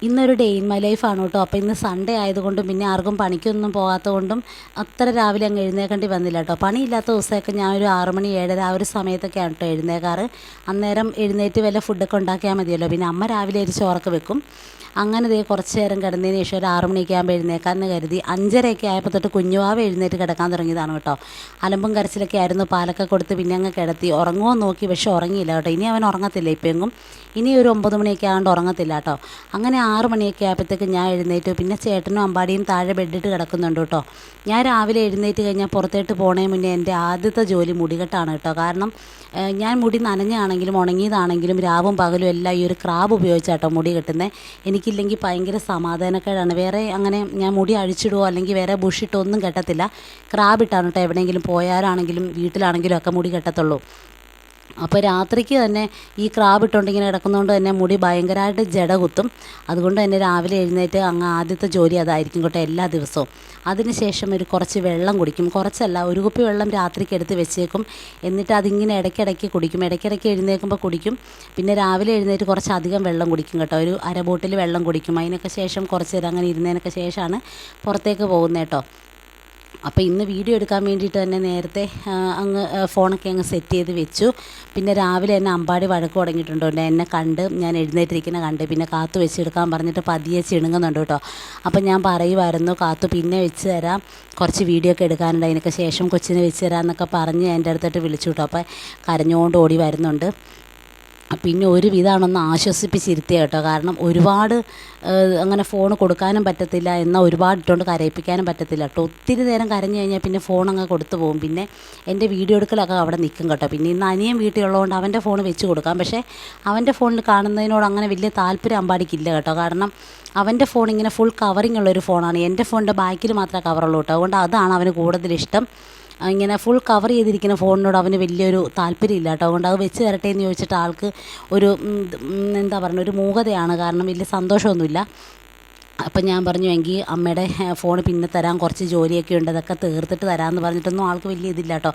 ഇന്നൊരു day in my ലൈഫാണ് കേട്ടോ. അപ്പോൾ ഇന്ന് സൺഡേ ആയതുകൊണ്ടും പിന്നെ ആർക്കും പണിക്കൊന്നും പോകാത്തതുകൊണ്ടും അത്ര രാവിലെ അങ്ങ് എഴുന്നേക്കേണ്ടി വന്നില്ല കേട്ടോ. പണിയില്ലാത്ത ദിവസമൊക്കെ ഞാൻ ഒരു 6 മണി 7:30 ആ ഒരു സമയത്തൊക്കെയാണ് കേട്ടോ എഴുന്നേക്കാറ്. അന്നേരം എഴുന്നേറ്റ് വല്ല ഫുഡൊക്കെ ഉണ്ടാക്കിയാൽ മതിയല്ലോ. പിന്നെ അമ്മ രാവിലെ ഒരു ചോറൊക്കെ വെക്കും. അങ്ങനെ ദേ കുറച്ച് നേരം കിടന്നതിന് ശേഷം ഒരു 6 മണിയൊക്കെ ആകുമ്പോൾ എഴുന്നേക്കാമെന്ന് കരുതി 5:30 ആയപ്പോൾ തൊട്ട് കുഞ്ഞുവാവ എഴുന്നേറ്റ് കിടക്കാൻ തുടങ്ങിയതാണ് കേട്ടോ. അലമ്പും കരച്ചിലൊക്കെ ആയിരുന്നു. പാലൊക്കെ കൊടുത്ത് പിന്നെ അങ്ങ് കിടത്തി. ഉറങ്ങുമോ നോക്കി, പക്ഷെ ഉറങ്ങിയില്ല കേട്ടോ. ഇനി അവൻ ഉറങ്ങത്തില്ല ഇപ്പം എങ്ങും. ഇനി ഒരു 9 മണിയൊക്കെ ആകൊണ്ട് ഉറങ്ങത്തില്ല കേട്ടോ. അങ്ങനെ 6 മണിയൊക്കെ ആയപ്പോഴത്തേക്ക് ഞാൻ എഴുന്നേറ്റു. പിന്നെ ചേട്ടനും അമ്പാടിയും താഴെ ബെഡിട്ട് കിടക്കുന്നുണ്ട് കേട്ടോ. ഞാൻ രാവിലെ എഴുന്നേറ്റ് കഴിഞ്ഞാൽ പുറത്തേട്ട് പോണേ മുന്നേ എൻ്റെ ആദ്യത്തെ ജോലി മുടികെട്ടാണ് കേട്ടോ. കാരണം ഞാൻ മുടി നനഞ്ഞാണെങ്കിലും ഉണങ്ങിയതാണെങ്കിലും രാവും പകലും എല്ലാം ഈ ഒരു ക്രാബ് ഉപയോഗിച്ചാട്ടോ മുടി കെട്ടുന്നത്. എനിക്കില്ലെങ്കിൽ ഭയങ്കര സമാധാനക്കേടാണ്. വേറെ അങ്ങനെ ഞാൻ മുടി അഴിച്ചിടുവോ അല്ലെങ്കിൽ വേറെ ബുഷിട്ടോ ഒന്നും കെട്ടത്തില്ല. ക്രാബിട്ടാണ് കേട്ടോ എവിടെയെങ്കിലും പോയാലാണെങ്കിലും വീട്ടിലാണെങ്കിലും ഒക്കെ മുടി കെട്ടത്തുള്ളൂ. അപ്പോൾ രാത്രിക്ക് തന്നെ ഈ ക്രാബ് ഇട്ടുകൊണ്ടിങ്ങനെ കിടക്കുന്നതുകൊണ്ട് തന്നെ മുടി ഭയങ്കരമായിട്ട് ജട കുത്തും. അതുകൊണ്ട് തന്നെ രാവിലെ എഴുന്നേറ്റ് അങ്ങ് ആദ്യത്തെ ജോലി അതായിരിക്കും കേട്ടോ എല്ലാ ദിവസവും. അതിനുശേഷം ഒരു കുറച്ച് വെള്ളം കുടിക്കും. കുറച്ചല്ല, ഒരു കുപ്പി വെള്ളം രാത്രിക്ക് എടുത്ത് വെച്ചേക്കും. എന്നിട്ട് അതിങ്ങനെ ഇടയ്ക്കിടയ്ക്ക് കുടിക്കും. ഇടയ്ക്കിടയ്ക്ക് എഴുന്നേൽക്കുമ്പോൾ കുടിക്കും. പിന്നെ രാവിലെ എഴുന്നേറ്റ് കുറച്ചധികം വെള്ളം കുടിക്കും കേട്ടോ. ഒരു അര ബോട്ടിൽ വെള്ളം കുടിക്കും. അതിനൊക്കെ ശേഷം കുറച്ച് നേരം അങ്ങനെ ഇരുന്നതിനൊക്കെ ശേഷമാണ് പുറത്തേക്ക് പോകുന്നത് കേട്ടോ. അപ്പോൾ ഇന്ന് വീഡിയോ എടുക്കാൻ വേണ്ടിയിട്ട് തന്നെ നേരത്തെ അങ്ങ് ഫോണൊക്കെ അങ്ങ് സെറ്റ് ചെയ്ത് വെച്ചു. പിന്നെ രാവിലെ എന്നെ അമ്പാടി വഴക്ക് തുടങ്ങിയിട്ടുണ്ട്. എന്നെ കണ്ട് ഞാൻ എഴുന്നേറ്റിരിക്കുന്ന കണ്ട് പിന്നെ കാത്തു വെച്ചെടുക്കാൻ പറഞ്ഞിട്ട് പതിയെ ചിണുങ്ങുന്നുണ്ട് കേട്ടോ. അപ്പം ഞാൻ പറയുമായിരുന്നു കാത്തു പിന്നെ വെച്ച് തരാം, കുറച്ച് വീഡിയോ ഒക്കെ എടുക്കാനുണ്ട്, അതിനൊക്കെ ശേഷം കൊച്ചിനെ വെച്ച് തരാം എന്നൊക്കെ പറഞ്ഞ് എൻ്റെ അടുത്തോട്ട് വിളിച്ചു കേട്ടോ. അപ്പോൾ കരഞ്ഞുകൊണ്ട് ഓടി വരുന്നുണ്ട്. പിന്നെ ഒരു വിധമാണൊന്ന് ആശ്വസിപ്പിച്ചിരുത്തിയ കേട്ടോ. കാരണം ഒരുപാട് അങ്ങനെ ഫോൺ കൊടുക്കാനും പറ്റത്തില്ല, എന്നാൽ ഒരുപാട് ഇട്ടുകൊണ്ട് കരയിപ്പിക്കാനും പറ്റത്തില്ല കേട്ടോ. ഒത്തിരി നേരം കരഞ്ഞു കഴിഞ്ഞാൽ പിന്നെ ഫോൺ അങ്ങ് കൊടുത്തു പോകും. പിന്നെ എൻ്റെ വീഡിയോ എടുക്കലൊക്കെ അവിടെ നിൽക്കും കേട്ടോ. പിന്നെ ഇന്ന് അനിയൻ വീട്ടിലുള്ളതുകൊണ്ട് അവൻ്റെ ഫോൺ വെച്ച് കൊടുക്കാം. പക്ഷേ അവൻ്റെ ഫോണിൽ കാണുന്നതിനോട് അങ്ങനെ വലിയ താല്പര്യം അമ്പാടിക്കില്ല കേട്ടോ. കാരണം അവൻ്റെ ഫോൺ ഇങ്ങനെ ഫുൾ കവറിങ് ഉള്ളൊരു ഫോണാണ്. എൻ്റെ ഫോണിൻ്റെ ബാക്കിൽ മാത്രമേ കവറുള്ളൂ കേട്ടോ. അതുകൊണ്ട് അതാണ് അവന് കൂടുതലിഷ്ടം. ഇങ്ങനെ ഫുൾ കവർ ചെയ്തിരിക്കുന്ന ഫോണിനോട് അവന് വലിയൊരു താല്പര്യമില്ല കേട്ടോ. അതുകൊണ്ട് അത് വെച്ച് തരട്ടെ എന്ന് ചോദിച്ചിട്ട് ആൾക്ക് ഒരു എന്താ പറയുക, ഒരു മൂകതയാണ്. കാരണം വലിയ സന്തോഷമൊന്നുമില്ല. അപ്പം ഞാൻ പറഞ്ഞു എങ്കിൽ അമ്മയുടെ ഫോൺ പിന്നെ തരാം, കുറച്ച് ജോലിയൊക്കെ ഉണ്ട്, അതൊക്കെ തീർത്തിട്ട് തരാമെന്ന് പറഞ്ഞിട്ടൊന്നും ആൾക്ക് വലിയ ഇതില്ല കേട്ടോ.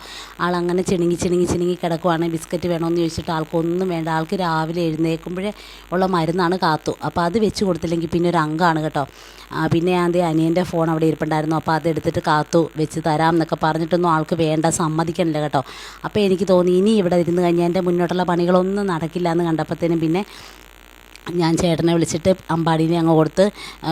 ആളങ്ങനെ ചിണുങ്ങി കിടക്കുവാണെങ്കിൽ ബിസ്ക്കറ്റ് വേണമെന്ന് ചോദിച്ചിട്ട് ആൾക്കൊന്നും വേണ്ട. ആൾക്ക് രാവിലെ എഴുന്നേൽക്കുമ്പോഴേ ഉള്ള മരുന്നാണ് കാത്തു. അപ്പോൾ അത് വെച്ച് കൊടുത്തില്ലെങ്കിൽ പിന്നെ ഒരു അംഗമാണ് കേട്ടോ. പിന്നെ ഞാൻ അനിയൻ്റെ ഫോൺ അവിടെ ഇരിപ്പുണ്ടായിരുന്നു. അപ്പോൾ അതെടുത്തിട്ട് കാത്തു വെച്ച് തരാം എന്നൊക്കെ പറഞ്ഞിട്ടൊന്നും ആൾക്ക് വേണ്ട, സമ്മതിക്കണില്ല കേട്ടോ. അപ്പോൾ എനിക്ക് തോന്നി ഇനി ഇവിടെ ഇരുന്ന് കഴിഞ്ഞാൽ എൻ്റെ മുന്നോട്ടുള്ള പണികളൊന്നും നടക്കില്ല എന്ന് കണ്ടപ്പോഴത്തേനും പിന്നെ ഞാൻ ചേട്ടനെ വിളിച്ചിട്ട് അമ്പാടീനെ അങ്ങ് കൊടുത്ത്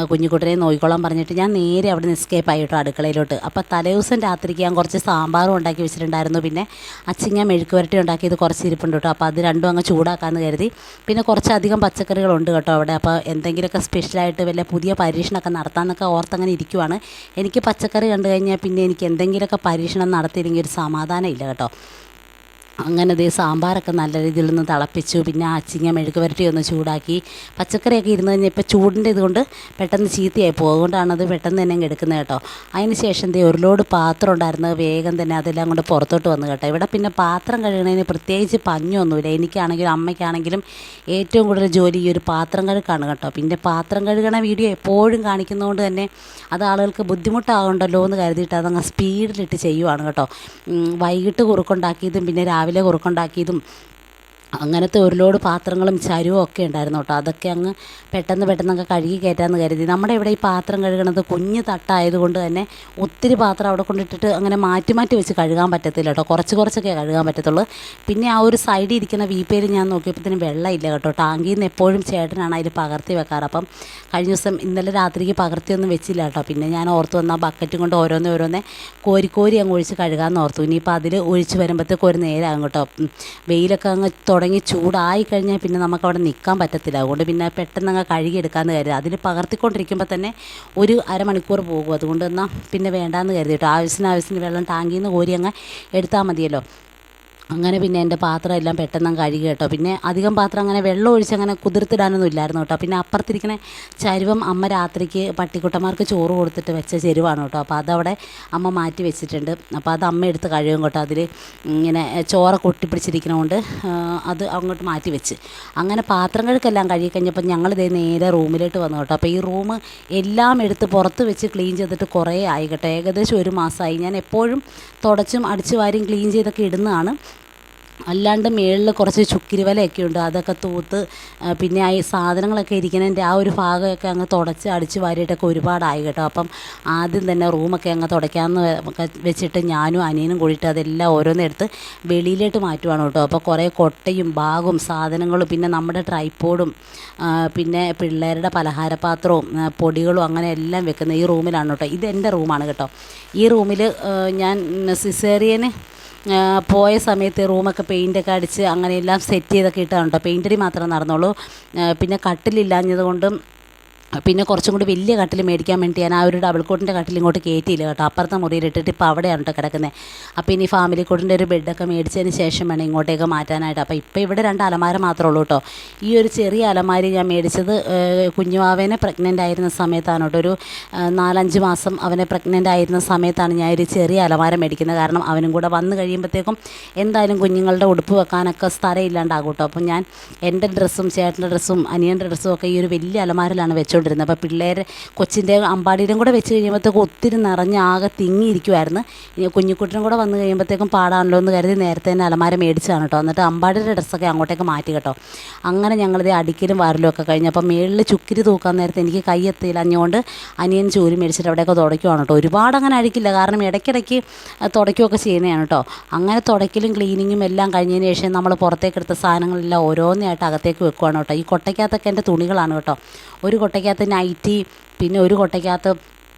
കുഞ്ഞിക്കുട്ടനെ നോക്കിക്കോളാൻ പറഞ്ഞിട്ട് ഞാൻ നേരെ അവിടെ നിന്ന് എസ്കേപ്പ് ആയിട്ടോ അടുക്കളയിലോട്ട്. അപ്പോൾ തലേദിവസം രാത്രിക്ക് ഞാൻ കുറച്ച് സാമ്പാറും ഉണ്ടാക്കി വെച്ചിട്ടുണ്ടായിരുന്നു. പിന്നെ അച്ചിങ്ങ മെഴുക്ക് വരട്ടി ഉണ്ടാക്കിയത് കുറച്ച് ഇരിപ്പുണ്ട് കേട്ടോ. അപ്പോൾ അത് രണ്ടും അങ്ങ് ചൂടാക്കാമെന്ന് കരുതി. പിന്നെ കുറച്ചധികം പച്ചക്കറികളുണ്ട് കേട്ടോ അവിടെ. അപ്പോൾ എന്തെങ്കിലുമൊക്കെ സ്പെഷ്യലായിട്ട് വല്ല പുതിയ പരീക്ഷണമൊക്കെ നടത്താമെന്നൊക്കെ ഓർത്തങ്ങനെ ഇരിക്കുവാണ്. എനിക്ക് പച്ചക്കറി കണ്ടു കഴിഞ്ഞാൽ പിന്നെ എനിക്ക് എന്തെങ്കിലുമൊക്കെ പരീക്ഷണം നടത്തിയില്ലെങ്കിൽ ഒരു സമാധാനം ഇല്ല കേട്ടോ. അങ്ങനെ ദേ സാമ്പാറൊക്കെ നല്ല രീതിയിൽ നിന്ന് തിളപ്പിച്ചു. പിന്നെ അച്ചിങ്ങ മെഴുക്ക് വരട്ടി ഒന്ന് ചൂടാക്കി. പച്ചക്കറിയൊക്കെ ഇരുന്ന് കഴിഞ്ഞാൽ ഇപ്പോൾ ചൂടിൻ്റെ ഇതുകൊണ്ട് പെട്ടെന്ന് ചീത്തയായി പോകും. അതുകൊണ്ടാണത് പെട്ടെന്ന് തന്നെ അങ്ങ് എടുക്കുന്നത് കേട്ടോ. അതിന് ശേഷം ദേ ഒരു ലോഡ് പാത്രം ഉണ്ടായിരുന്നത് വേഗം തന്നെ അതെല്ലാം കൊണ്ട് പുറത്തോട്ട് വന്നു കേട്ടോ. ഇവിടെ പിന്നെ പാത്രം കഴുകണതിന് പ്രത്യേകിച്ച് പഞ്ഞൊന്നുമില്ല. എനിക്കാണെങ്കിലും അമ്മയ്ക്കാണെങ്കിലും ഏറ്റവും കൂടുതൽ ജോലി ഈ ഒരു പാത്രം കഴുകാണ് കേട്ടോ. പിന്നെ പാത്രം കഴുകണ വീഡിയോ എപ്പോഴും കാണിക്കുന്നതുകൊണ്ട് തന്നെ അത് ആളുകൾക്ക് ബുദ്ധിമുട്ടാകണ്ടല്ലോ എന്ന് കരുതിയിട്ട് അതങ്ങ് സ്പീഡിലിട്ട് ചെയ്യുവാണ് കേട്ടോ. വൈകിട്ട് കുറുക്കുണ്ടാക്കിയതും പിന്നെ രാവിലെ കുറുക്കുണ്ടാക്കിയതും അങ്ങനത്തെ ഒരു ലോഡ് പാത്രങ്ങളും ചരുവും ഒക്കെ ഉണ്ടായിരുന്നു കേട്ടോ. അതൊക്കെ അങ്ങ് പെട്ടെന്നൊക്കെ കഴുകി കയറ്റാമെന്ന് കരുതി. നമ്മുടെ ഇവിടെ ഈ പാത്രം കഴുകണത് കുഞ്ഞ് തട്ടായതുകൊണ്ട് തന്നെ ഒത്തിരി പാത്രം അവിടെ കൊണ്ടിട്ടിട്ട് അങ്ങനെ മാറ്റി വെച്ച് കഴുകാൻ പറ്റത്തില്ല കേട്ടോ. കുറച്ചൊക്കെ കഴുകാൻ പറ്റത്തുള്ളൂ. പിന്നെ ആ ഒരു സൈഡിൽ ഇരിക്കുന്ന വീപ്പയിൽ ഞാൻ നോക്കിയപ്പോഴത്തേനും വെള്ളമില്ല കേട്ടോ. ടാങ്കിയിൽ നിന്ന് എപ്പോഴും ചേട്ടനാണ് അതിൽ പകർത്തി വെക്കാറ്. അപ്പം കഴിഞ്ഞ ദിവസം ഇന്നലെ രാത്രിക്ക് പകർത്തിയൊന്നും വെച്ചില്ല കേട്ടോ. പിന്നെ ഞാൻ ഓർത്തു വന്നാൽ ബക്കറ്റും കൊണ്ട് ഓരോന്നേ കോരി അങ്ങ് ഒഴിച്ച് കഴുകാമെന്ന് ഓർത്തു. ഇനിയിപ്പോൾ അതിൽ ഒഴിച്ച് വരുമ്പോഴത്തേക്കും ഒരു നേരമാകും കേട്ടോ. വെയിലൊക്കെ അങ്ങ് തുടങ്ങി ചൂടായി കഴിഞ്ഞാൽ പിന്നെ നമുക്കവിടെ നിൽക്കാൻ പറ്റത്തില്ല. അതുകൊണ്ട് പിന്നെ പെട്ടെന്ന് അങ്ങ് കഴുകിയെടുക്കാമെന്ന് കരുതി. അതിൽ പകർത്തിക്കൊണ്ടിരിക്കുമ്പോൾ തന്നെ ഒരു അരമണിക്കൂർ പോകും. അതുകൊണ്ട് എന്നാൽ പിന്നെ വേണ്ടാന്ന് കരുതി കേട്ടോ. ആവശ്യത്തിന് വെള്ളം ടാങ്കിയിൽ നിന്ന് കോരി അങ്ങ് എടുത്താൽ മതിയല്ലോ. അങ്ങനെ പിന്നെ എൻ്റെ പാത്രം എല്ലാം പെട്ടെന്ന് കഴുകി കേട്ടോ. പിന്നെ അധികം പാത്രം അങ്ങനെ വെള്ളം ഒഴിച്ച് അങ്ങനെ കുതിർത്തിടാനൊന്നും ഇല്ലായിരുന്നു കേട്ടോ. പിന്നെ അപ്പുറത്തിരിക്കണ ചരുവം അമ്മ രാത്രിക്ക് പട്ടിക്കുട്ടന്മാർക്ക് ചോറ് കൊടുത്തിട്ട് വെച്ച ചെരുവാണ് കേട്ടോ. അപ്പോൾ അതവിടെ അമ്മ മാറ്റി വെച്ചിട്ടുണ്ട്. അപ്പോൾ അത് അമ്മ എടുത്ത് കഴുകും കേട്ടോ. അതിൽ ഇങ്ങനെ ചോറൊക്കെ ഒട്ടിപ്പിടിച്ചിരിക്കണതുകൊണ്ട് അത് അങ്ങോട്ട് മാറ്റി വെച്ച്. അങ്ങനെ പാത്രം കഴുക്കെല്ലാം കഴുകി കഴിഞ്ഞപ്പോൾ ഞങ്ങളിതേ നേരെ റൂമിലോട്ട് വന്നു കേട്ടോ. അപ്പോൾ ഈ റൂം എല്ലാം എടുത്ത് പുറത്ത് വെച്ച് ക്ലീൻ ചെയ്തിട്ട് കുറേ ആയി കേട്ടോ. ഏകദേശം 1 മാസമായി. ഞാൻ എപ്പോഴും തുടച്ചും അടിച്ചു വാരിയും ക്ലീൻ ചെയ്തൊക്കെ ഇടുന്നതാണ്. അല്ലാണ്ട് മേളിൽ കുറച്ച് ചുക്കിരി വലയൊക്കെ ഉണ്ട്, അതൊക്കെ തൂത്ത് പിന്നെ ഈ സാധനങ്ങളൊക്കെ ഇരിക്കുന്നതിൻ്റെ ആ ഒരു ഭാഗമൊക്കെ അങ്ങ് തുടച്ച് അടിച്ച് വാരിയിട്ടൊക്കെ ഒരുപാടായി കേട്ടോ. അപ്പം ആദ്യം തന്നെ റൂമൊക്കെ അങ്ങ് തുടയ്ക്കാമെന്ന് വെച്ചിട്ട് ഞാനും അനിയനും കൂടിയിട്ട് അതെല്ലാം ഓരോന്നെടുത്ത് വെളിയിലോട്ട് മാറ്റുവാണ് കേട്ടോ. അപ്പോൾ കുറേ കൊട്ടയും ബാഗും സാധനങ്ങളും പിന്നെ നമ്മുടെ ട്രൈപ്പോഡും പിന്നെ പിള്ളേരുടെ പലഹാരപാത്രവും പൊടികളും അങ്ങനെ എല്ലാം വെക്കുന്ന ഈ റൂമിലാണ് കേട്ടോ. ഇത് എൻ്റെ റൂമാണ് കേട്ടോ. ഈ റൂമിൽ ഞാൻ സിസേറിയന് പോയ സമയത്ത് റൂമൊക്കെ പെയിൻ്റൊക്കെ അടിച്ച് അങ്ങനെയെല്ലാം സെറ്റ് ചെയ്തൊക്കെ ഇട്ടാണ് കേട്ടോ. പെയിൻ്റടി മാത്രമേ നടന്നുള്ളൂ. പിന്നെ കട്ടിലില്ലാഞ്ഞത് കൊണ്ടും പിന്നെ കുറച്ചും കൂടി വലിയ കട്ടിൽ മേടിക്കാൻ വേണ്ടി ഞാൻ ആ ഒരു ഡബിൾ കോട്ടിൻ്റെ കട്ടിൽ ഇങ്ങോട്ട് കയറ്റിയില്ല കേട്ടോ. അപ്പുറത്തെ മുറിയിലിട്ടിട്ട് ഇപ്പോൾ അവിടെയാണ് കേട്ടോ കിടക്കുന്നത്. അപ്പോൾ ഇനി ഫാമിലി കോട്ടിൻ്റെ ഒരു ബെഡൊക്കെ മേടിച്ചതിന് ശേഷം വേണം ഇങ്ങോട്ടേക്ക് മാറ്റാനായിട്ട്. അപ്പോൾ ഇപ്പോൾ ഇവിടെ 2 അലമാര മാത്രമേ ഉള്ളൂ കേട്ടോ. ഈ ഒരു ചെറിയ അലമാരി ഞാൻ മേടിച്ചത് കുഞ്ഞുവാവേനെ പ്രഗ്നൻ്റ് ആയിരുന്ന സമയത്താണ് കേട്ടോ. ഒരു 4-5 മാസം അവനെ പ്രഗ്നൻ്റ് ആയിരുന്ന സമയത്താണ് ഞാൻ ഒരു ചെറിയ അലമാര മേടിക്കുന്നത്. കാരണം അവനും കൂടെ വന്നു കഴിയുമ്പോഴത്തേക്കും എന്തായാലും കുഞ്ഞുങ്ങളുടെ ഉടുപ്പ് വെക്കാനൊക്കെ സ്ഥലം ഇല്ലാണ്ടാകും കേട്ടോ. അപ്പം ഞാൻ എൻ്റെ ഡ്രസ്സും ചേട്ടൻ്റെ ഡ്രസ്സും അനിയൻ്റെ ഡ്രസ്സും ഒക്കെ ഈ ഒരു വലിയ അലമാരിലാണ് വെച്ചുകൊണ്ടിരുന്നത്. അപ്പോൾ പിള്ളേർ കൊച്ചിൻ്റെ അമ്പാടിയിലും കൂടെ വെച്ച് കഴിയുമ്പോഴത്തേക്കും ഒത്തിരി നിറഞ്ഞ് ആകെ തിങ്ങിയിരിക്കുമായിരുന്നു. ഇനി കുഞ്ഞിക്കുട്ടിനും കൂടെ വന്നു കഴിയുമ്പോഴത്തേക്കും പാടാണല്ലോ എന്ന് കരുതി നേരത്തെ തന്നെ അലമാര മേടിച്ചതാണ് കേട്ടോ. എന്നിട്ട് അമ്പാടിയുടെ ഡ്രസ്സൊക്കെ അങ്ങോട്ടേക്ക് മാറ്റി കേട്ടോ. അങ്ങനെ ഞങ്ങളിത് അടിക്കലും വാരലും ഒക്കെ കഴിഞ്ഞു. അപ്പോൾ മേളിൽ ചുക്കിരി തൂക്കാൻ നേരത്തെ എനിക്ക് കൈ എത്തിയില്ലഞ്ഞുകൊണ്ട് അനിയൻ ചൂരി മേടിച്ചിട്ട് അവിടെയൊക്കെ തുടയ്ക്കുവാണ് കേട്ടോ. ഒരുപാട് അങ്ങനെ അടിക്കില്ല, കാരണം ഇടയ്ക്കിടയ്ക്ക് തുടയ്ക്കുകയൊക്കെ ചെയ്യുന്നതാണ് കേട്ടോ. അങ്ങനെ തുടയ്ക്കലും ക്ലീനിങ്ങും എല്ലാം കഴിഞ്ഞതിന് ശേഷം നമ്മൾ പുറത്തേക്ക് എടുത്ത സാധനങ്ങളെല്ലാം ഓരോന്നായിട്ട് അകത്തേക്ക് വെക്കുവാണ് കേട്ടോ. ഈ കൊട്ടയ്ക്കകത്തൊക്കെ എൻ്റെ തുണികളാണ് കേട്ടോ. ഒരു കൊട്ടയ്ക്കകത്ത് നൈറ്റി, പിന്നെ ഒരു കൊട്ടയ്ക്കകത്ത്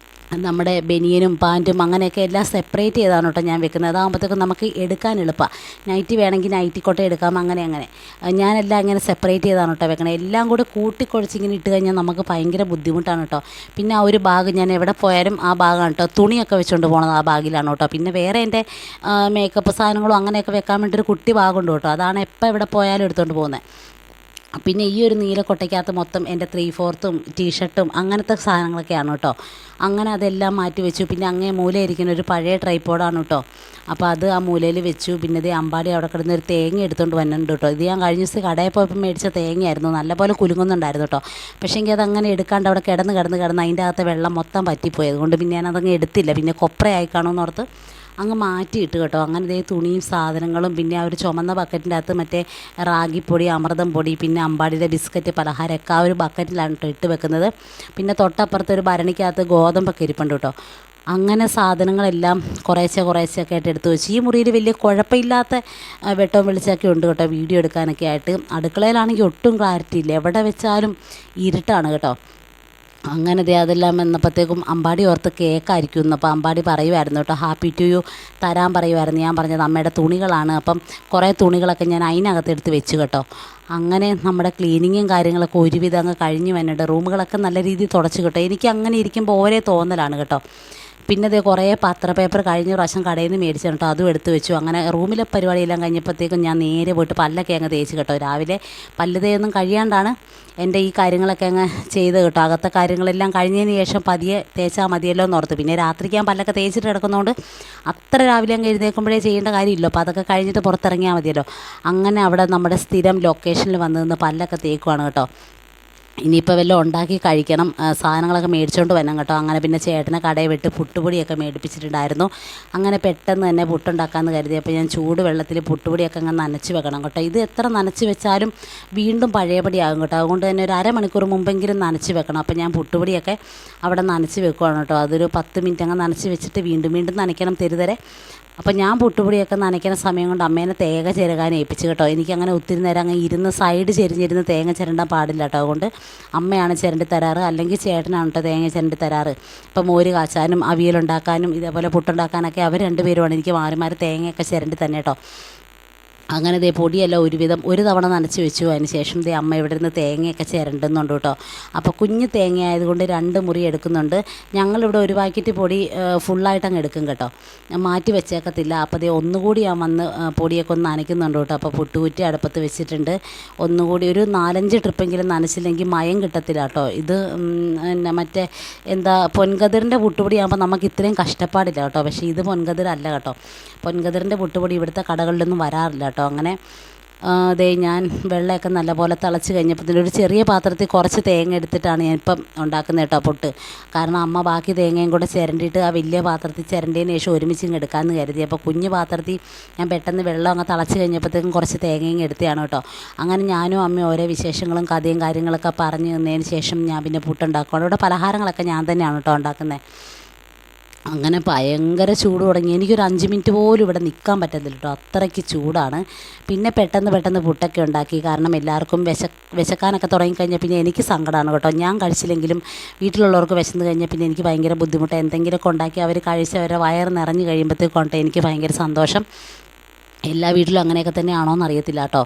നമ്മുടെ ബനിയനും പാൻറ്റും അങ്ങനെയൊക്കെ എല്ലാം സെപ്പറേറ്റ് ചെയ്താണ് കേട്ടോ ഞാൻ വെക്കുന്നത്. അതാകുമ്പോഴത്തേക്കും നമുക്ക് എടുക്കാൻ എളുപ്പമാണ്. നൈറ്റി വേണമെങ്കിൽ നൈറ്റി കൊട്ട എടുക്കാം, അങ്ങനെ ഞാനെല്ലാം ഇങ്ങനെ സെപ്പറേറ്റ് ചെയ്താണ് കേട്ടോ വെക്കണത്. എല്ലാം കൂടെ കൂട്ടിക്കുഴച്ചിങ്ങനെ ഇട്ട് കഴിഞ്ഞാൽ നമുക്ക് ഭയങ്കര ബുദ്ധിമുട്ടാണ് കേട്ടോ. പിന്നെ ആ ഒരു ബാഗ് ഞാൻ എവിടെ പോയാലും ആ ബാഗാണ് കേട്ടോ. തുണിയൊക്കെ വെച്ചുകൊണ്ട് പോകണത് ആ ബാഗിലാണ് കേട്ടോ. പിന്നെ വേറെ എൻ്റെ മേക്കപ്പ് സാധനങ്ങളും അങ്ങനെയൊക്കെ വെക്കാൻ വേണ്ടി ഒരു കുട്ടി ബാഗുണ്ട് കേട്ടോ. അതാണ് എപ്പോൾ എവിടെ പോയാലും എടുത്തുകൊണ്ട് പോകുന്നത്. പിന്നെ ഈ ഒരു നീല കൊട്ടയ്ക്കകത്ത് മൊത്തം എൻ്റെ 3/4 ടീഷർട്ടും അങ്ങനത്തെ സാധനങ്ങളൊക്കെയാണ് കേട്ടോ. അങ്ങനെ അതെല്ലാം മാറ്റി വെച്ചു. പിന്നെ അങ്ങേ മൂലയിരിക്കുന്ന ഒരു പഴയ ട്രൈപ്പോഡാണ് കേട്ടോ. അപ്പോൾ അത് ആ മൂലയിൽ വെച്ചു. പിന്നെ ഇത് അമ്പാടി അവിടെ കിടന്ന് ഒരു തേങ്ങ എടുത്തുകൊണ്ട് വന്നിട്ടുണ്ട് കേട്ടോ. ഇത് ഞാൻ കഴിഞ്ഞ ദിവസം കടയിൽ പോയപ്പോൾ മേടിച്ച തേങ്ങയായിരുന്നു, നല്ലപോലെ കുലുങ്ങുന്നുണ്ടായിരുന്നു കേട്ടോ. പക്ഷേ എങ്കിൽ അതങ്ങനെ എടുക്കാണ്ട് അവിടെ കിടന്ന് അതിൻ്റെ അകത്തെ വെള്ളം മൊത്തം പറ്റിപ്പോയി. അതുകൊണ്ട് പിന്നെ ഞാനതങ്ങ് എടുത്തില്ല. പിന്നെ കൊപ്രയായി കാണുമെന്നോർത്ത് അങ്ങ് മാറ്റിയിട്ട് കേട്ടോ. അങ്ങനെ ഇതേ തുണിയും സാധനങ്ങളും പിന്നെ ആ ഒരു ചുമന്ന ബക്കറ്റിൻ്റെ അകത്ത് മറ്റേ റാഗിപ്പൊടി, അമൃതം പൊടി, പിന്നെ അമ്പാടിയുടെ ബിസ്ക്കറ്റ്, പലഹാരമൊക്കെ ആ ഒരു ബക്കറ്റിലാണ് കേട്ടോ ഇട്ട് വെക്കുന്നത്. പിന്നെ തൊട്ടപ്പുറത്ത് ഒരു ഭരണിക്കകത്ത് ഗോതമ്പൊക്കെ ഇരിപ്പുണ്ട് കേട്ടോ. അങ്ങനെ സാധനങ്ങളെല്ലാം കുറേശ്ശെ ഒക്കെ ആയിട്ട് എടുത്ത് വെച്ച് ഈ മുറിയിൽ വലിയ കുഴപ്പമില്ലാത്ത വെട്ടവും വെളിച്ചമൊക്കെ ഉണ്ട് കേട്ടോ വീഡിയോ എടുക്കാനൊക്കെ ആയിട്ട്. അടുക്കളയിലാണെങ്കിൽ ഒട്ടും ക്ലാരിറ്റി ഇല്ല, എവിടെ വെച്ചാലും ഇരുട്ടാണ് കേട്ടോ. അങ്ങനെ അതെല്ലാം വന്നപ്പോഴത്തേക്കും അമ്പാടി ഓർത്ത് കേക്കായിരിക്കും. അപ്പോൾ അമ്പാടി പറയുമായിരുന്നു കേട്ടോ, ഹാപ്പി ടു യു തരാൻ പറയുമായിരുന്നു. ഞാൻ പറഞ്ഞത് അമ്മയുടെ തുണികളാണ്. അപ്പം കുറേ തുണികളൊക്കെ ഞാൻ അതിനകത്ത് എടുത്ത് വെച്ചു കേട്ടോ. അങ്ങനെ നമ്മുടെ ക്ലീനിങ്ങും കാര്യങ്ങളൊക്കെ ഒരുവിധം അങ്ങ് കഴിഞ്ഞ് വന്നിട്ട് റൂമുകളൊക്കെ നല്ല രീതിയിൽ തുടച്ച് കേട്ടോ. എനിക്ക് അങ്ങനെ ഇരിക്കുമ്പോൾ ഓരോ തോന്നലാണ് കേട്ടോ. പിന്നെ അതേ കുറേ പേപ്പർ കഴിഞ്ഞ പ്രാവശ്യം കടയിൽ നിന്ന് മേടിച്ചു കേട്ടോ, അതും എടുത്ത് വെച്ചു. അങ്ങനെ റൂമിലെ പരിപാടിയെല്ലാം കഴിഞ്ഞപ്പോഴത്തേക്കും ഞാൻ നേരെ പോയിട്ട് പല്ലൊക്കെ അങ്ങ് തേച്ച് കേട്ടോ. രാവിലെ പല്ല് തേയൊന്നും കഴിയാണ്ടാണ് എൻ്റെ ഈ കാര്യങ്ങളൊക്കെ അങ്ങ് ചെയ്ത് കേട്ടോ. അകത്തെ കാര്യങ്ങളെല്ലാം കഴിഞ്ഞതിന് ശേഷം പതിയെ തേച്ചാൽ മതിയല്ലോ എന്ന് ഓർത്ത്. പിന്നെ രാത്രിക്ക് ഞാൻ പല്ലൊക്കെ തേച്ചിട്ട് കിടക്കുന്നതുകൊണ്ട് അത്ര രാവിലെ അങ്ങ് എഴുന്നേൽക്കുമ്പോഴേ ചെയ്യേണ്ട കാര്യമില്ലോ. അപ്പോൾ അതൊക്കെ കഴിഞ്ഞിട്ട് പുറത്തിറങ്ങിയാൽ മതിയല്ലോ. അങ്ങനെ അവിടെ നമ്മുടെ സ്ഥിരം ലൊക്കേഷനിൽ വന്ന് നിന്ന് പല്ലൊക്കെ തേക്കുവാണ് കേട്ടോ. ഇനിയിപ്പോൾ വല്ലതും ഉണ്ടാക്കി കഴിക്കണം, സാധനങ്ങളൊക്കെ മേടിച്ചുകൊണ്ട് വരണം കേട്ടോ. അങ്ങനെ പിന്നെ ചേട്ടനെ കടയിൽ വിട്ട് പുട്ടുപൊടിയൊക്കെ മേടിപ്പിച്ചിട്ടുണ്ടായിരുന്നു. അങ്ങനെ പെട്ടെന്ന് തന്നെ പുട്ടുണ്ടാക്കാമെന്ന് കരുതിയപ്പോൾ ഞാൻ ചൂട് വെള്ളത്തിൽ പുട്ടുപൊടിയൊക്കെ അങ്ങ് നനച്ച് വെക്കണം കേട്ടോ. ഇത് എത്ര നനച്ച് വെച്ചാലും വീണ്ടും പഴയപടിയാകും കേട്ടോ. അതുകൊണ്ട് തന്നെ ഒരു അരമണിക്കൂർ മുമ്പെങ്കിലും നനച്ച് വെക്കണം. അപ്പോൾ ഞാൻ പുട്ടുപൊടിയൊക്കെ അവിടെ നനച്ച് വെക്കുവാണ് കേട്ടോ. അതൊരു 10 മിനിറ്റ് അങ്ങ് നനച്ച് വെച്ചിട്ട് വീണ്ടും നനയ്ക്കണം തരുതരെ. അപ്പോൾ ഞാൻ പുട്ടുപൊടിയൊക്കെ നനയ്ക്കുന്ന സമയം കൊണ്ട് അമ്മേനെ തേങ്ങ ചിരകാൻ ഏൽപ്പിച്ചു കേട്ടോ. എനിക്കങ്ങനെ ഒത്തിരി നേരം അങ്ങ് ഇരുന്ന് സൈഡ് ചെരിഞ്ഞിരുന്ന് തേങ്ങ ചിരണ്ടാൻ പാടില്ല കേട്ടോ. അതുകൊണ്ട് അമ്മയാണ് ചിരണ്ടി തരാറ്, അല്ലെങ്കിൽ ചേട്ടനാണ് കേട്ടോ തേങ്ങ ചിരണ്ടി തരാറ്. ഇപ്പം മോര് കാച്ചാനും അവിയലുണ്ടാക്കാനും ഇതേപോലെ പുട്ടുണ്ടാക്കാനൊക്കെ അവർ രണ്ടുപേരുമാണ് എനിക്ക് മാറി തേങ്ങയൊക്കെ ചിരണ്ടി തന്നെ കേട്ടോ. അങ്ങനെ ദേ പൊടിയെല്ലാം ഒരുവിധം ഒരു തവണ നനച്ച് വെച്ചു. അതിന് ശേഷം ദേ അമ്മ ഇവിടെ നിന്ന് തേങ്ങയൊക്കെ ചിരണ്ടുന്നുണ്ട് കേട്ടോ. അപ്പോൾ കുഞ്ഞ് തേങ്ങ ആയതുകൊണ്ട് 2 മുറി എടുക്കുന്നുണ്ട്. ഞങ്ങളിവിടെ ഒരു പാക്കറ്റ് പൊടി ഫുള്ളായിട്ട് അങ്ങ് എടുക്കും കേട്ടോ, മാറ്റി വെച്ചേക്കത്തില്ല. അപ്പോൾ ദേ ഒന്നുകൂടി ഞാൻ വന്ന് പൊടിയൊക്കെ ഒന്ന് നനയ്ക്കുന്നുണ്ട് കേട്ടോ. അപ്പോൾ പുട്ടുകുറ്റി അടുപ്പത്ത് വെച്ചിട്ടുണ്ട്. ഒന്നുകൂടി ഒരു 4-5 ട്രിപ്പെങ്കിലും നനച്ചില്ലെങ്കിൽ മയം കിട്ടത്തില്ല കേട്ടോ. ഇത് മറ്റേ പൊൻകതിറിൻ്റെ പുട്ടുപൊടിയാകുമ്പോൾ നമുക്ക് ഇത്രയും കഷ്ടപ്പാടില്ല കേട്ടോ. പക്ഷേ ഇത് പൊൻകതിരല്ല കേട്ടോ. പൊൻകതിറിൻ്റെ പുട്ടുപൊടി ഇവിടുത്തെ കടകളിലൊന്നും വരാറില്ല കേട്ടോ. അങ്ങനെ ദേ ഞാൻ വെള്ളമൊക്കെ നല്ലപോലെ തിളച്ച് കഴിഞ്ഞപ്പോൾ ഒരു ചെറിയ പാത്രത്തിൽ കുറച്ച് തേങ്ങ എടുത്തിട്ടാണ് ഞാനിപ്പം ഉണ്ടാക്കുന്നത് കേട്ടോ പുട്ട്. കാരണം അമ്മ ബാക്കി തേങ്ങയും കൂടെ ചിരണ്ടിയിട്ട് ആ വലിയ പാത്രത്തിൽ ചിരണ്ടിയതിന് ശേഷം ഒരുമിച്ച് എടുക്കാമെന്ന് കരുതി. അപ്പോൾ കുഞ്ഞു പാത്രത്തിൽ ഞാൻ പെട്ടെന്ന് വെള്ളം അങ്ങ് തിളച്ച് കഴിഞ്ഞപ്പോഴത്തേക്കും കുറച്ച് തേങ്ങയും എടുത്തതാണ് കേട്ടോ. അങ്ങനെ ഞാനും അമ്മയും ഓരോ വിശേഷങ്ങളും കഥയും കാര്യങ്ങളൊക്കെ പറഞ്ഞു തന്നതിന് ശേഷം ഞാൻ പിന്നെ പുട്ടുണ്ടാക്കും. ഇവിടെ പലഹാരങ്ങളൊക്കെ ഞാൻ തന്നെയാണ് കേട്ടോ ഉണ്ടാക്കുന്നത്. അങ്ങനെ ഭയങ്കര ചൂട് തുടങ്ങി. എനിക്കൊരു 5 മിനിറ്റ് പോലും ഇവിടെ നിൽക്കാൻ പറ്റത്തില്ല കേട്ടോ, അത്രയ്ക്ക് ചൂടാണ്. പിന്നെ പെട്ടെന്ന് പുട്ടൊക്കെ ഉണ്ടാക്കി. കാരണം എല്ലാവർക്കും വിശക്കാനൊക്കെ തുടങ്ങിക്കഴിഞ്ഞാൽ പിന്നെ എനിക്ക് സങ്കടമാണ് കേട്ടോ. ഞാൻ കഴിച്ചില്ലെങ്കിലും വീട്ടിലുള്ളവർക്ക് വിശന്ന് കഴിഞ്ഞാൽ പിന്നെ എനിക്ക് ഭയങ്കര ബുദ്ധിമുട്ട്. എന്തെങ്കിലുമൊക്കെ ഉണ്ടാക്കി അവർ കഴിച്ച് അവരുടെ വയറ് നിറഞ്ഞ് കഴിയുമ്പോഴത്തേക്കുണ്ട് എനിക്ക് ഭയങ്കര സന്തോഷം. എല്ലാ വീട്ടിലും അങ്ങനെയൊക്കെ തന്നെയാണോ എന്നറിയത്തില്ല കേട്ടോ.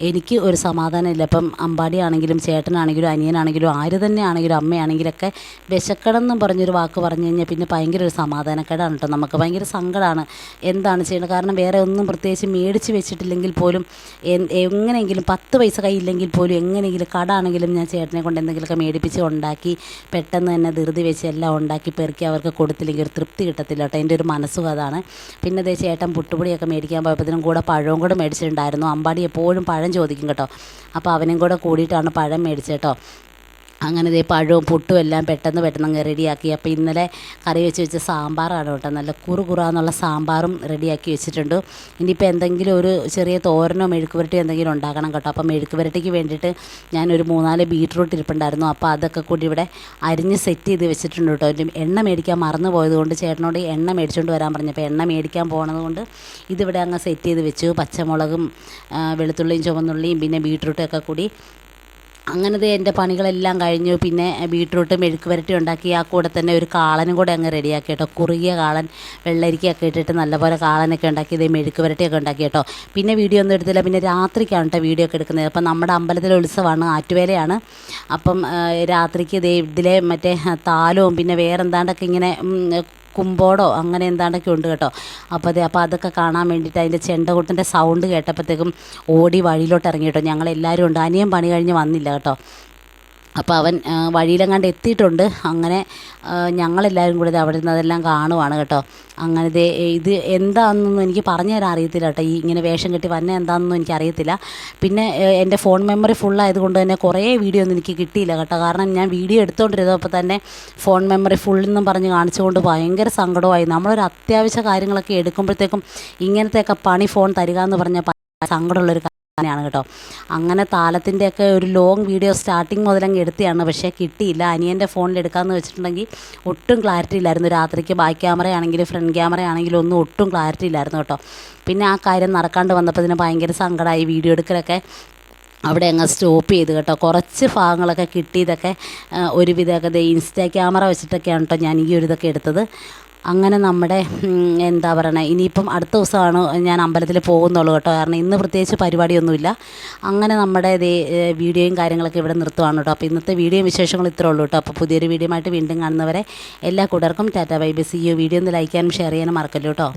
എനിക്ക് ഒരു സമാധാനമില്ല. ഇപ്പം അമ്പാടിയാണെങ്കിലും ചേട്ടനാണെങ്കിലും അനിയനാണെങ്കിലും ആര് തന്നെ ആണെങ്കിലും അമ്മയാണെങ്കിലൊക്കെ വിശക്കണം എന്നും പറഞ്ഞൊരു വാക്ക് പറഞ്ഞു കഴിഞ്ഞാൽ പിന്നെ ഭയങ്കര ഒരു സമാധാനക്കേടാണ് കേട്ടോ. നമുക്ക് ഭയങ്കര സങ്കടമാണ്. എന്താണ് ചെയ്യുന്നത്? കാരണം വേറെ ഒന്നും പ്രത്യേകിച്ച് മേടിച്ച് വെച്ചിട്ടില്ലെങ്കിൽ പോലും എങ്ങനെയെങ്കിലും 10 പൈസ കയ്യില്ലെങ്കിൽ പോലും എങ്ങനെയെങ്കിലും കട ആണെങ്കിലും ഞാൻ ചേട്ടനെ കൊണ്ട് എന്തെങ്കിലുമൊക്കെ മേടിപ്പിച്ച് ഉണ്ടാക്കി പെട്ടെന്ന് തന്നെ ധൃതി വെച്ച് എല്ലാം ഉണ്ടാക്കി പെറുക്കി അവർക്ക് കൊടുത്തില്ലെങ്കിൽ ഒരു തൃപ്തി കിട്ടത്തില്ല കേട്ടോ. എൻ്റെ ഒരു മനസ്സും അതാണ്. പിന്നെ ദേ ചേട്ടൻ പുട്ടുപൊടിയൊക്കെ മേടിക്കാൻ പോയപ്പോഴത്തേനും കൂടെ പഴവും കൂടെ മേടിച്ചിട്ടുണ്ടായിരുന്നു. അമ്പാടി എപ്പോഴും പഴം ചോദിക്കും കേട്ടോ. അപ്പോൾ അവനും കൂടെ കൂടിയിട്ടാണ് പഴം മേടിച്ചത് കേട്ടോ. അങ്ങനെ ദേ പഴവും പുട്ടും എല്ലാം പെട്ടെന്ന് അങ്ങ് റെഡിയാക്കി. അപ്പോൾ ഇന്നലെ കറി വെച്ച സാമ്പാറാണ് കേട്ടോ. നല്ല കുറുകുറാന്നുള്ള സാമ്പാറും റെഡിയാക്കി വെച്ചിട്ടുണ്ട്. ഇനിയിപ്പോൾ എന്തെങ്കിലും ഒരു ചെറിയ തോരനോ മെഴുക്ക് പുരട്ടിയോ എന്തെങ്കിലും ഉണ്ടാക്കണം കേട്ടോ. അപ്പോൾ മെഴുക്ക് പുരട്ടിക്ക് വേണ്ടിയിട്ട് ഞാനൊരു 3-4 ബീറ്റ്റൂട്ട് ഇരിപ്പുണ്ടായിരുന്നു. അപ്പോൾ അതൊക്കെ കൂടി ഇവിടെ അരിഞ്ഞ് സെറ്റ് ചെയ്ത് വെച്ചിട്ടുണ്ട് കേട്ടോ. എണ്ണ മേടിക്കാൻ മറന്നു പോയതുകൊണ്ട് ചേട്ടനോട് എണ്ണ മേടിച്ചുകൊണ്ട് വരാൻ പറഞ്ഞപ്പോൾ എണ്ണ മേടിക്കാൻ പോകണതുകൊണ്ട് ഇതിവിടെ അങ്ങ് സെറ്റ് ചെയ്ത് വെച്ചു. പച്ചമുളകും വെളുത്തുള്ളിയും ചുവന്നുള്ളിയും പിന്നെ ബീറ്റ്റൂട്ടും ഒക്കെ കൂടി അങ്ങനത്തെ എൻ്റെ പണികളെല്ലാം കഴിഞ്ഞു. പിന്നെ ബീട്രൂട്ട് മെഴുക്ക് പുരട്ടി ഉണ്ടാക്കി. ആ കൂടെ തന്നെ ഒരു കാളനും കൂടെ അങ്ങ് റെഡിയാക്കി കേട്ടോ. കുറുകിയ കാളൻ വെള്ളരിക്കയൊക്കെ ഇട്ടിട്ട് നല്ലപോലെ കാളനൊക്കെ ഉണ്ടാക്കി ഇതേ മെഴുക്ക് പുരട്ടിയൊക്കെ ഉണ്ടാക്കി കേട്ടോ. പിന്നെ വീഡിയോ ഒന്നും എടുത്തില്ല. പിന്നെ രാത്രിക്കാണ് കേട്ടോ വീഡിയോ ഒക്കെ എടുക്കുന്നത്. അപ്പം നമ്മുടെ അമ്പലത്തിലെ ഉത്സവമാണ്, ആറ്റുവേലയാണ്. അപ്പം രാത്രിക്ക് ഇതേ ഇതിലെ മറ്റേ താലവും പിന്നെ വേറെന്താണ്ടൊക്കെ ഇങ്ങനെ കുമ്പോടോ അങ്ങനെ എന്താണ്ടൊക്കെ ഉണ്ട് കേട്ടോ. അപ്പോൾ അതൊക്കെ കാണാൻ വേണ്ടിയിട്ട് അതിൻ്റെ ചെണ്ടകൊട്ടിൻ്റെ സൗണ്ട് കേട്ടപ്പോഴത്തേക്കും ഓടി വഴിയിലോട്ട് ഇറങ്ങി കേട്ടോ. ഞങ്ങളെല്ലാവരും ഉണ്ട്. അനിയൻ പണി കഴിഞ്ഞ് വന്നില്ല കേട്ടോ. അപ്പോൾ അവൻ വഴിയിലെങ്ങാണ്ട് എത്തിയിട്ടുണ്ട്. അങ്ങനെ ഞങ്ങളെല്ലാവരും കൂടി അവിടെ നിന്ന് അതെല്ലാം കാണുവാണ് കേട്ടോ. അങ്ങനെ ഇത് എന്താണെന്നൊന്നും എനിക്ക് പറഞ്ഞു തരാൻ അറിയത്തില്ല കേട്ടോ. ഈ ഇങ്ങനെ വേഷം കെട്ടി വന്നെ എന്താണെന്നൊന്നും എനിക്കറിയത്തില്ല. പിന്നെ എൻ്റെ ഫോൺ മെമ്മറി ഫുള്ളായതുകൊണ്ട് തന്നെ കുറേ വീഡിയോ ഒന്നും എനിക്ക് കിട്ടിയില്ല കേട്ടോ. കാരണം ഞാൻ വീഡിയോ എടുത്തുകൊണ്ടിരുന്നപ്പോൾ തന്നെ ഫോൺ മെമ്മറി ഫുള്ളെന്നും പറഞ്ഞ് കാണിച്ചുകൊണ്ട് ഭയങ്കര സങ്കടമായി. നമ്മളൊരു അത്യാവശ്യ കാര്യങ്ങളൊക്കെ എടുക്കുമ്പോഴത്തേക്കും ഇങ്ങനത്തെയൊക്കെ പണി ഫോൺ തരിക എന്ന് പറഞ്ഞാൽ സങ്കടമുള്ളൊരു ാണ് കേട്ടോ. അങ്ങനെ താലത്തിൻ്റെയൊക്കെ ഒരു ലോങ് വീഡിയോ സ്റ്റാർട്ടിങ് മുതലങ്ങ് എടുത്തതാണ്. പക്ഷേ കിട്ടിയില്ല. അനിയൻ്റെ ഫോണിൽ എടുക്കാമെന്ന് വെച്ചിട്ടുണ്ടെങ്കിൽ ഒട്ടും ക്ലാരിറ്റി ഇല്ലായിരുന്നു. രാത്രിക്ക് ബാക്ക് ക്യാമറ ആണെങ്കിലും ഫ്രണ്ട് ക്യാമറ ആണെങ്കിലും ഒന്നും ഒട്ടും ക്ലാരിറ്റി ഇല്ലായിരുന്നു കേട്ടോ. പിന്നെ ആ കാര്യം നടക്കാണ്ട് വന്നപ്പോൾ ഇതിന് ഭയങ്കര സങ്കടമായി. വീഡിയോ എടുക്കലൊക്കെ അവിടെ അങ്ങ് സ്റ്റോപ്പ് ചെയ്ത് കേട്ടോ. കുറച്ച് ഭാഗങ്ങളൊക്കെ കിട്ടിയതൊക്കെ ഒരുവിധമൊക്കെ ഇൻസ്റ്റാ ക്യാമറ വെച്ചിട്ടൊക്കെയാണ് കേട്ടോ ഞാൻ ഈ ഒരു ഇതൊക്കെ എടുത്തത്. അങ്ങനെ നമ്മുടെ എന്താ പറയണേ, ഇനിയിപ്പം അടുത്ത ദിവസമാണ് ഞാൻ അമ്പലത്തിൽ പോകുന്നുള്ളൂ കേട്ടോ. കാരണം ഇന്ന് പ്രത്യേകിച്ച് പരിപാടിയൊന്നുമില്ല. അങ്ങനെ നമ്മുടെ വീഡിയോയും കാര്യങ്ങളൊക്കെ ഇവിടെ നിർത്തുവാണ് കേട്ടോ. അപ്പോൾ ഇന്നത്തെ വീഡിയോയും വിശേഷങ്ങളും ഇത്രേ ഉള്ളൂ കേട്ടോ. അപ്പോൾ പുതിയൊരു വീഡിയോ ആയിട്ട് വീണ്ടും കാണുന്നവരെ എല്ലാ കൂട്ടർക്കും tata bye bye. See you. Video ഒന്ന് ലൈക്ക് ചെയ്യാനും ഷെയർ ചെയ്യാനും മറക്കല്ലോ കേട്ടോ.